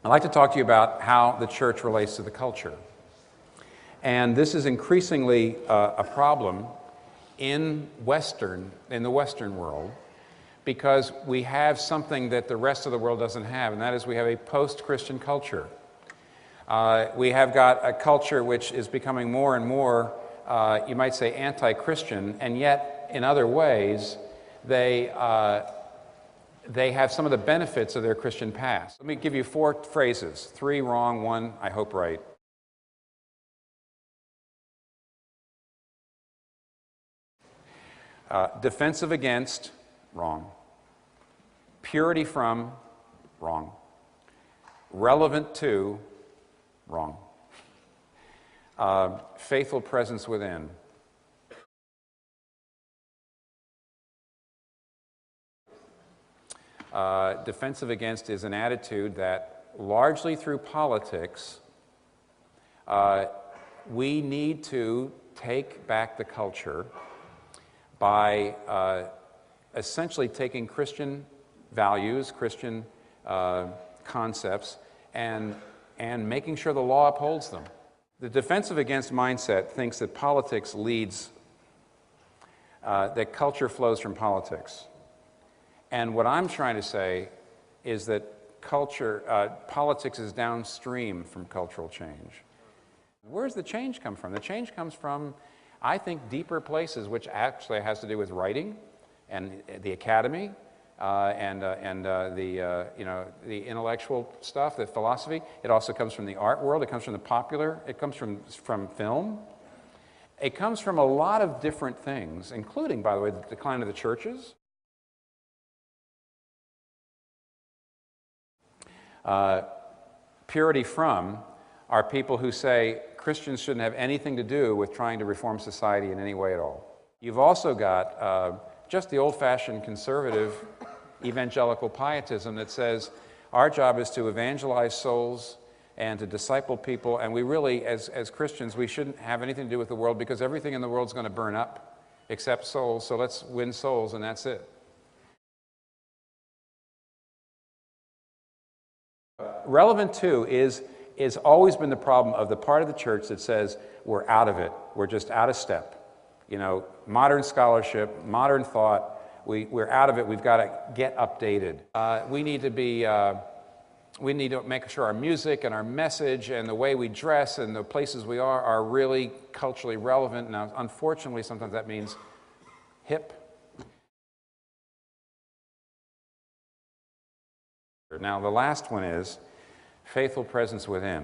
I'd like to talk to you about how the church relates to the culture. And this is increasingly a problem in the Western world, because we have something that the rest of the world doesn't have, and that is we have a post-Christian culture. We have got a culture which is becoming more and more, you might say, anti-Christian, and yet, in other ways, they have some of the benefits of their Christian past. Let me give you 4 phrases, 3 wrong, 1, I hope, right. Defensive against, wrong. Purity from, wrong. Relevant to, wrong. Faithful presence within. Defensive against is an attitude that, largely through politics, we need to take back the culture by essentially taking Christian values, Christian concepts, and making sure the law upholds them. The defensive against mindset thinks that politics leads, that culture flows from politics. And what I'm trying to say is that politics is downstream from cultural change. Where does the change come from? The change comes from, I think, deeper places, which actually has to do with writing and the academy and the intellectual stuff, the philosophy. It also comes from the art world. It comes from the popular. It comes from film. It comes from a lot of different things, including, by the way, the decline of the churches. Purity from are people who say Christians shouldn't have anything to do with trying to reform society in any way at all. You've also got just the old-fashioned conservative evangelical pietism that says our job is to evangelize souls and to disciple people, and we really, as Christians, we shouldn't have anything to do with the world because everything in the world is going to burn up except souls, so let's win souls and that's it. Relevant to is always been the problem of the part of the church that says we're out of it, we're just out of step. You know, modern scholarship, modern thought, we're out of it, we've got to get updated. We need to make sure our music and our message and the way we dress and the places we are really culturally relevant. Now, unfortunately, sometimes that means hip. Now, the last one is faithful presence within.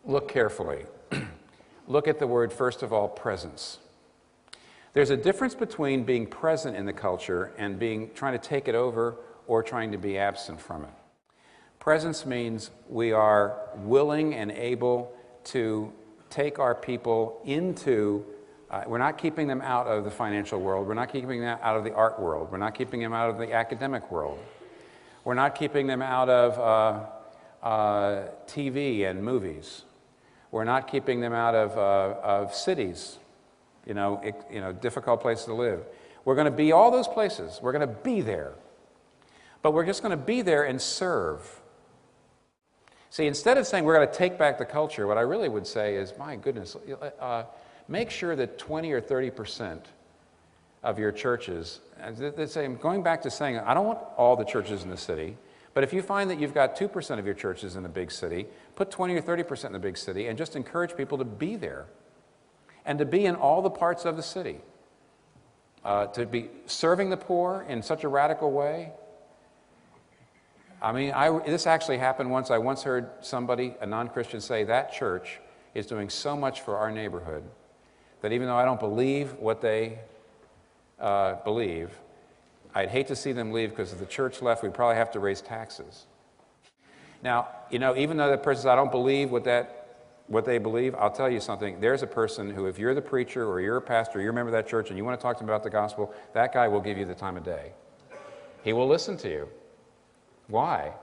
Look carefully. Look at the word, first of all, presence. There's a difference between being present in the culture and trying to take it over or trying to be absent from it. Presence means we are willing and able to take our people into, we're not keeping them out of the financial world, we're not keeping them out of the art world, we're not keeping them out of the academic world. We're not keeping them out of TV and movies. We're not keeping them out of cities, difficult places to live. We're going to be all those places. We're going to be there. But we're just going to be there and serve. See, instead of saying we're going to take back the culture, what I really would say is, my goodness, make sure that 20 or 30% of your churches, going back to saying, I don't want all the churches in the city, but if you find that you've got 2% of your churches in a big city, put 20 or 30% in the big city and just encourage people to be there and to be in all the parts of the city, to be serving the poor in such a radical way. I mean, this actually happened once. I once heard somebody, a non-Christian, say that church is doing so much for our neighborhood that even though I don't believe what they believe, I'd hate to see them leave because if the church left, we'd probably have to raise taxes. Now, even though that person says, I don't believe what they believe, I'll tell you something. There's a person who, if you're the preacher or you're a pastor, or you're a member of that church and you want to talk to them about the gospel, that guy will give you the time of day. He will listen to you. Why?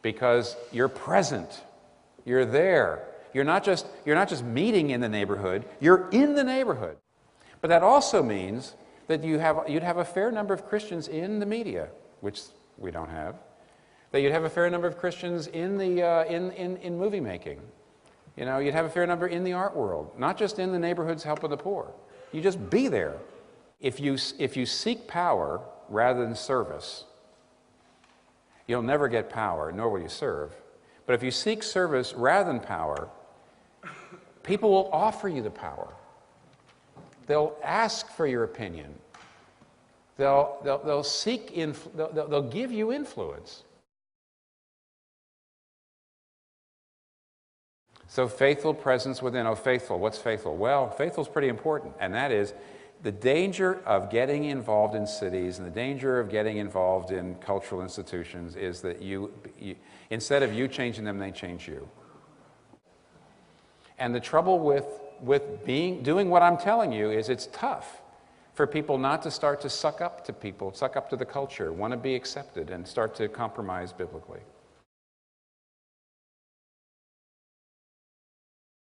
Because you're present. You're there. You're not just meeting in the neighborhood, you're in the neighborhood. But that also means that you'd have a fair number of Christians in the media, which we don't have, that you'd have a fair number of Christians in in movie making. You know, you'd have a fair number in the art world, not just in the neighborhoods helping the poor. You just be there. If you seek power rather than service, you'll never get power, nor will you serve. But if you seek service rather than power, people will offer you the power. They'll ask for your opinion. They'll seek they'll give you influence. So faithful presence within. Oh, faithful. What's faithful? Well, faithful is pretty important, and that is the danger of getting involved in cities and the danger of getting involved in cultural institutions is that you instead of you changing them, they change you. And the trouble with doing what I'm telling you is it's tough for people not to start to suck up to people, suck up to the culture, want to be accepted, and start to compromise biblically.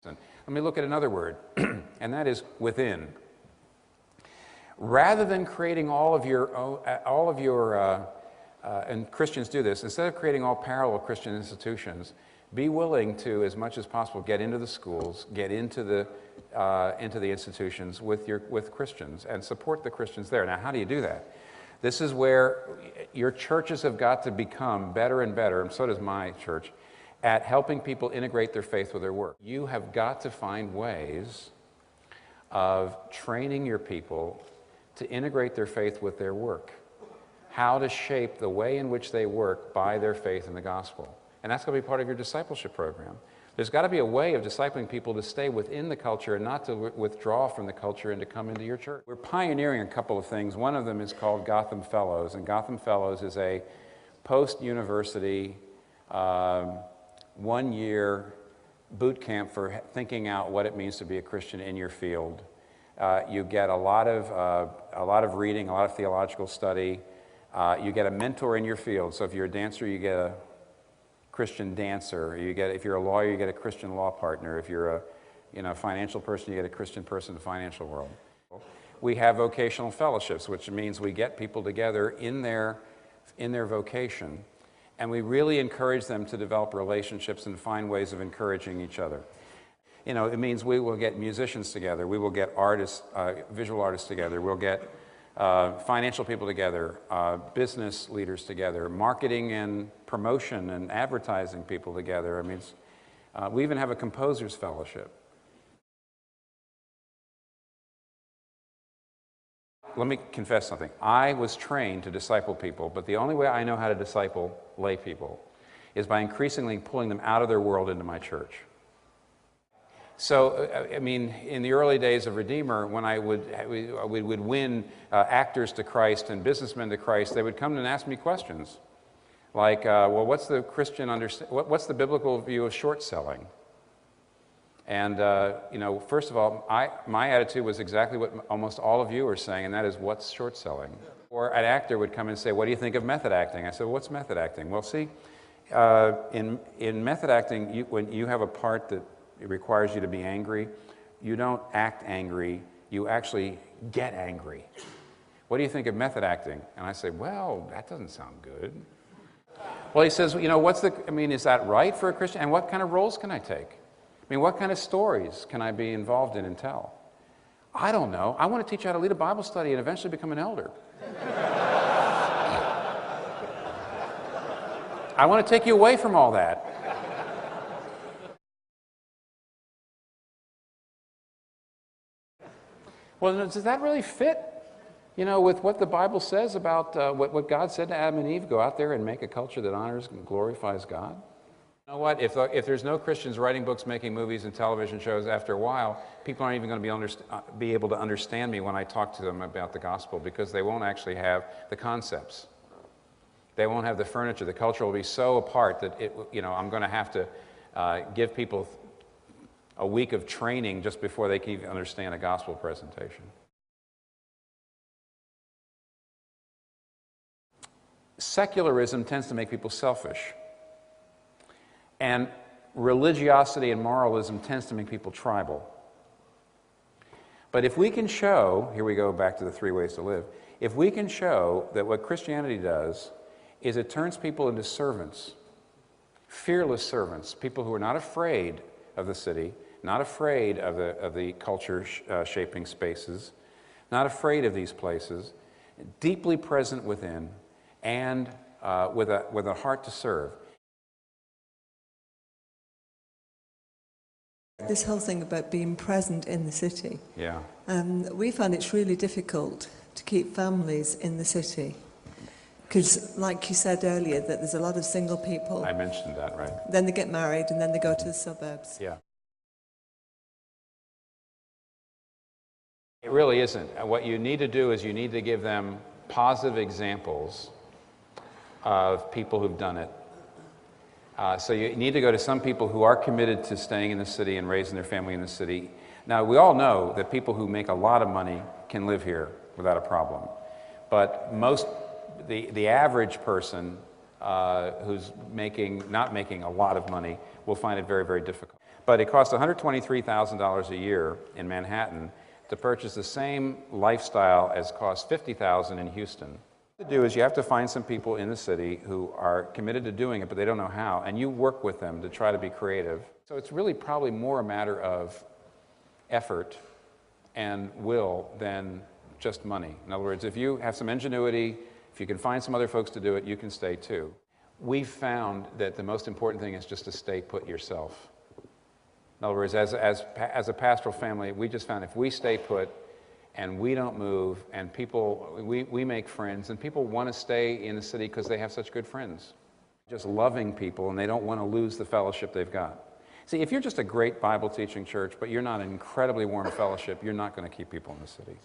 Let me look at another word, and that is within. Rather than creating all of your, and Christians do this, instead of creating all parallel Christian institutions, be willing to, as much as possible, get into the schools, get into the institutions with Christians, and support the Christians there. Now, how do you do that? This is where your churches have got to become better and better, and so does my church, at helping people integrate their faith with their work. You have got to find ways of training your people to integrate their faith with their work, how to shape the way in which they work by their faith in the gospel. And that's going to be part of your discipleship program. There's got to be a way of discipling people to stay within the culture and not to withdraw from the culture and to come into your church. We're pioneering a couple of things. One of them is called Gotham Fellows, and Gotham Fellows is a post-university, one-year boot camp for thinking out what it means to be a Christian in your field. You get a lot of reading, a lot of theological study. You get a mentor in your field. So if you're a dancer, you get a Christian dancer. If you're a lawyer, you get a Christian law partner. If you're a financial person, you get a Christian person in the financial world. We have vocational fellowships, which means we get people together in their vocation, and we really encourage them to develop relationships and find ways of encouraging each other. You know, it means we will get musicians together, we will get artists, visual artists together, we'll get financial people together, business leaders together, marketing and promotion and advertising people together. I mean, we even have a composers fellowship. Let me confess something. I was trained to disciple people, but the only way I know how to disciple lay people is by increasingly pulling them out of their world into my church. So, I mean, in the early days of Redeemer, when we would win actors to Christ and businessmen to Christ, they would come and ask me questions like, well, what's the Christian what's the biblical view of short selling? And, you know, first of all, my attitude was exactly what almost all of you are saying, and that is, what's short selling? Or an actor would come and say, what do you think of method acting? I said, well, what's method acting? Well, see, in method acting, when you have a part that it requires you to be angry, you don't act angry, you actually get angry. What do you think of method acting? And I say, well, that doesn't sound good. Well, he says, you know, is that right for a Christian? And what kind of roles can I take? I mean, what kind of stories can I be involved in and tell? I don't know. I want to teach you how to lead a Bible study and eventually become an elder. I want to take you away from all that. Well, does that really fit, you know, with what the Bible says about what God said to Adam and Eve? Go out there and make a culture that honors and glorifies God? You know what? If there's no Christians writing books, making movies and television shows, after a while, people aren't even going to be able to understand me when I talk to them about the gospel, because they won't actually have the concepts. They won't have the furniture. The culture will be so apart that I'm going to have to give people a week of training just before they can even understand a gospel presentation. Secularism tends to make people selfish. And religiosity and moralism tends to make people tribal. But if we can show, here we go back to the 3 ways to live, if we can show that what Christianity does is it turns people into servants, fearless servants, people who are not afraid of the city, not afraid of the culture shaping spaces, not afraid of these places, deeply present within, and with a heart to serve. This whole thing about being present in the city. Yeah. We find it's really difficult to keep families in the city. Because, like you said earlier, that there's a lot of single people. I mentioned that, right? Then they get married and then they go to the suburbs. Yeah. It really isn't. What you need to do is you need to give them positive examples of people who've done it. So you need to go to some people who are committed to staying in the city and raising their family in the city. Now, we all know that people who make a lot of money can live here without a problem. But the average person who's not making a lot of money will find it very, very difficult. But it costs $123,000 a year in Manhattan to purchase the same lifestyle as costs $50,000 in Houston. What to do is you have to find some people in the city who are committed to doing it, but they don't know how, and you work with them to try to be creative. So it's really probably more a matter of effort and will than just money. In other words, if you have some ingenuity, if you can find some other folks to do it, you can stay too. We've found that the most important thing is just to stay put yourself. In other words, as a pastoral family, we just found if we stay put and we don't move and we make friends and people want to stay in the city because they have such good friends. Just loving people and they don't want to lose the fellowship they've got. See, if you're just a great Bible teaching church, but you're not an incredibly warm fellowship, you're not going to keep people in the city.